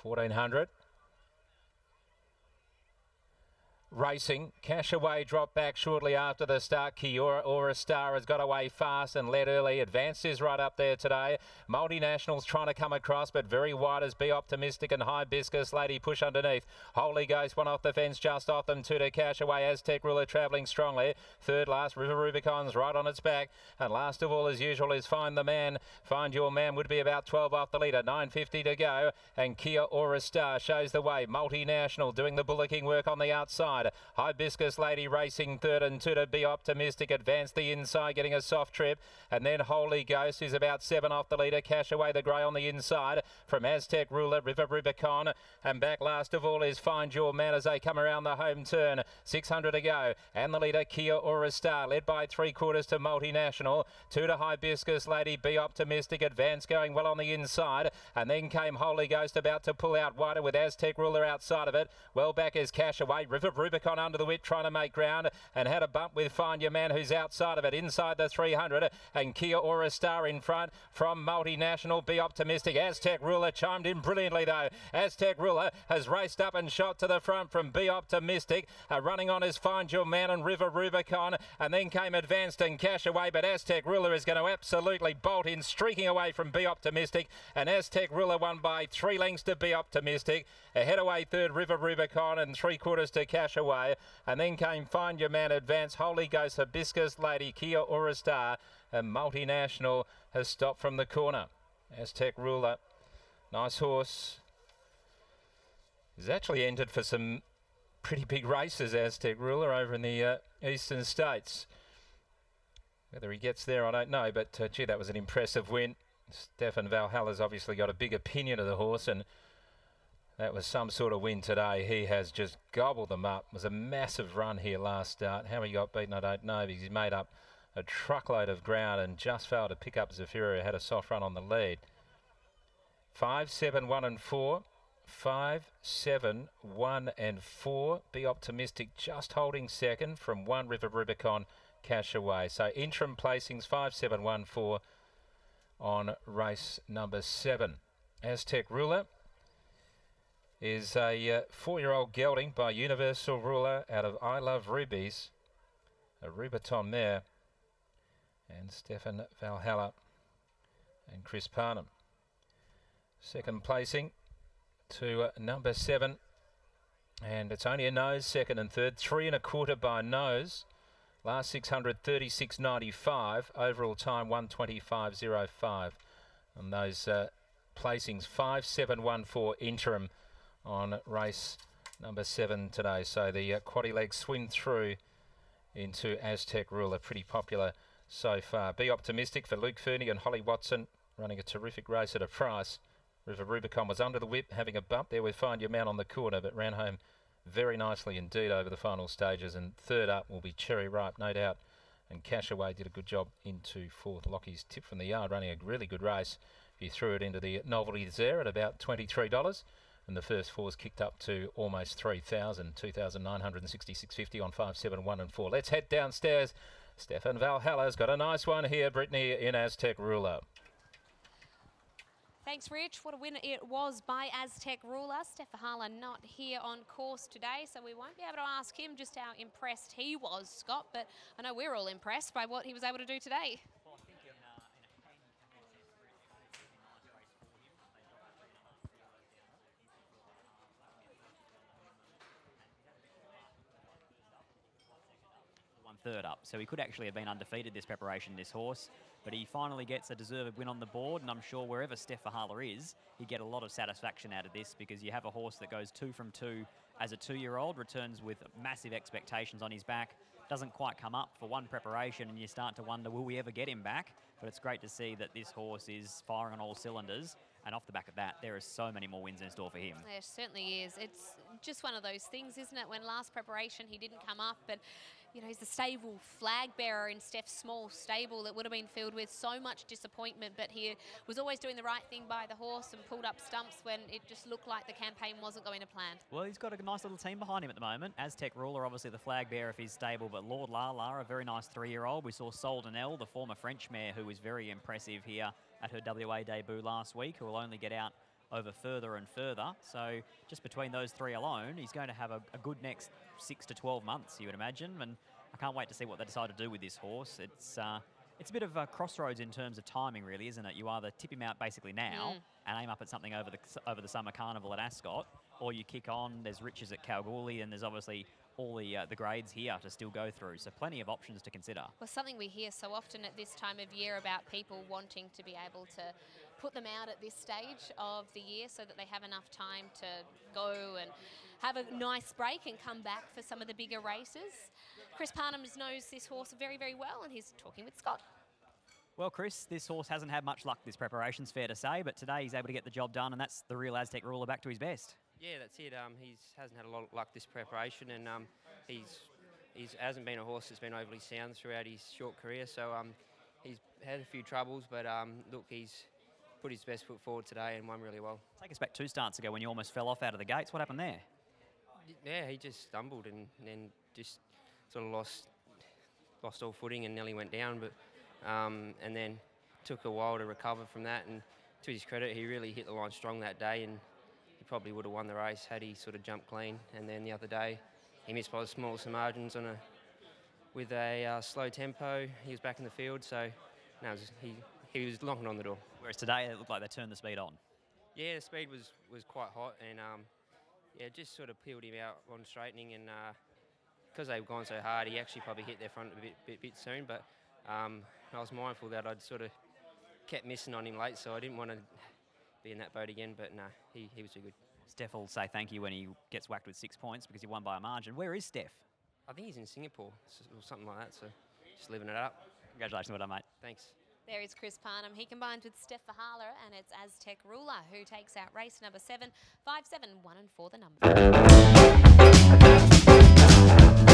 1400. Racing, Cash Away dropped back shortly after the start. Kiora Aura Star has got away fast and led early. Advance is right up there today. Multinationals trying to come across, but very wide as Be Optimistic and Hibiscus Lady push underneath. Holy Ghost one off the fence, just off them. Two to Cash Away. AZTEC Ruler travelling strongly. Third last, River Rubicon's right on its back. And last of all, as usual, is Find the Man. Find Your Man would be about 12 off the leader. 9.50 to go. And Kia Aura Star shows the way. Multinational doing the bullocking work on the outside. Hibiscus Lady racing third and two to Be Optimistic. Advance the inside, getting a soft trip. And then Holy Ghost is about 7 off the leader. Cash Away the grey on the inside from AZTEC Ruler, River Rubicon. And back last of all is Find Your Man as they come around the home turn. 600 to go. And the leader, Kia Aura Star, led by 3/4 to Multinational. 2 to Hibiscus Lady, Be Optimistic. Advance going well on the inside. And then came Holy Ghost about to pull out wider with AZTEC Ruler outside of it. Well back is Cash Away. River Rubicon under the whip trying to make ground and had a bump with Find Your Man who's outside of it. Inside the 300 and Kia Aura Star in front from Multinational. Be Optimistic. AZTEC Ruler chimed in brilliantly though. AZTEC Ruler has raced up and shot to the front from Be Optimistic. Running on is Find Your Man and River Rubicon, and then came Advanced and Cash Away, but AZTEC Ruler is going to absolutely bolt in, streaking away from Be Optimistic, and AZTEC Ruler won by 3 lengths to Be Optimistic. Ahead away third River Rubicon and 3/4 to Cash Away, and then came Find Your Man, Advance, Holy Ghost, Hibiscus Lady, Kia Aura Star, and Multinational has stopped from the corner. AZTEC Ruler, nice horse. He's actually entered for some pretty big races, AZTEC Ruler, over in the eastern states. Whether he gets there, I don't know, but gee, that was an impressive win. Stefan Valhalla's obviously got a big opinion of the horse, and that was some sort of win today. He has just gobbled them up. It was a massive run here last start. How he got beaten, I don't know, because he made up a truckload of ground and just failed to pick up Zafira, who had a soft run on the lead. 5, 7, 1 and 4. 5, 7, 1 and 4. Be Optimistic just holding second from 1 River Rubicon, Cash Away. So interim placings 5, 7, 1, 4 on race number 7. AZTEC Ruler is a 4-year-old gelding by Universal Ruler out of I Love Rubies, a Rubiton mare, and Stefan Valhalla and Chris Parnham. Second placing to number 7, and it's only a nose, second and third, 3 1/4 by nose. Last 600, 36.95. Overall time 1:25.05. And those placings 5, 7, 1, 4 interim on race number 7 today. So the quaddy legs swim through into AZTEC Ruler, pretty popular so far. Be Optimistic for Luke Fernie and Holly Watson, running a terrific race at a price. River Rubicon was under the whip, having a bump there with Find Your Man on the corner, but ran home very nicely indeed over the final stages. And third up will be Cherry Ripe, no doubt. And Cash Away did a good job into fourth. Lockie's Tip from the Yard, running a really good race. He threw it into the novelties there at about $23. And the first four's kicked up to almost 3,000, 2,966.50 on 5, 7, 1 and 4. Let's head downstairs. Stefan Valhalla's got a nice one here, Brittany, in AZTEC Ruler. Thanks, Rich. What a win it was by AZTEC Ruler. Stefan Valhalla not here on course today, so we won't be able to ask him just how impressed he was, Scott, but I know we're all impressed by what he was able to do today. Third up, so he could actually have been undefeated this preparation, this horse, but he finally gets a deserved win on the board, and I'm sure wherever Stefan Valhalla is, he'd get a lot of satisfaction out of this, because you have a horse that goes 2 from 2 as a 2-year-old, returns with massive expectations on his back, doesn't quite come up for one preparation, and you start to wonder, will we ever get him back? But it's great to see that this horse is firing on all cylinders, and off the back of that, there are so many more wins in store for him. There certainly is. It's just one of those things, isn't it? When last preparation he didn't come up, but you know, he's the stable flag bearer in Steph's small stable that would have been filled with so much disappointment, but he was always doing the right thing by the horse and pulled up stumps when it just looked like the campaign wasn't going to plan. Well, he's got a nice little team behind him at the moment. AZTEC Ruler, obviously the flag bearer of his stable, but Lord Lala, a very nice 3-year-old. We saw Soldanelle, the former French mare, who was very impressive here at her WA debut last week, who will only get out over further and further. So just between those three alone, he's going to have a good next 6 to 12 months, you would imagine. And I can't wait to see what they decide to do with this horse. It's a bit of a crossroads in terms of timing, really, isn't it? You either tip him out basically now and aim up at something over the summer carnival at Ascot, or you kick on. There's riches at Kalgoorlie, and there's obviously all the grades here to still go through. So plenty of options to consider. Well, something we hear so often at this time of year about people wanting to be able to put them out at this stage of the year so that they have enough time to go and have a nice break and come back for some of the bigger races. Chris Parnham knows this horse very, very well, and he's talking with Scott. Well, Chris, this horse hasn't had much luck this preparation's fair to say, but today he's able to get the job done, and that's the real AZTEC ruler back to his best. Yeah, that's it. He hasn't had a lot of luck this preparation, and he hasn't been a horse that's been overly sound throughout his short career. So he's had a few troubles, but look, he's put his best foot forward today and won really well. Take us back 2 starts ago when you almost fell off out of the gates. What happened there? Yeah, he just stumbled and then just sort of lost all footing and nearly went down, but and then took a while to recover from that. And to his credit, he really hit the line strong that day, and he probably would have won the race had he sort of jumped clean. And then the other day, he missed by the smallest of margins with a slow tempo. He was back in the field, so no, he was knocking on the door. Whereas today, it looked like they turned the speed on. Yeah, the speed was quite hot, and yeah, just sort of peeled him out on straightening, and because they've gone so hard, he actually probably hit their front a bit soon. But I was mindful that I'd sort of kept missing on him late, so I didn't want to be in that boat again. But no, he was too good. Steph will say thank you when he gets whacked with 6 points because he won by a margin. Where is Steph? I think he's in Singapore or something like that. So just living it up. Congratulations, well done, mate. Thanks. There is Chris Parnham. He combines with Steph Verhaler, and it's AZTEC Ruler who takes out race number 7. 5, 7, 1 and 4 the number.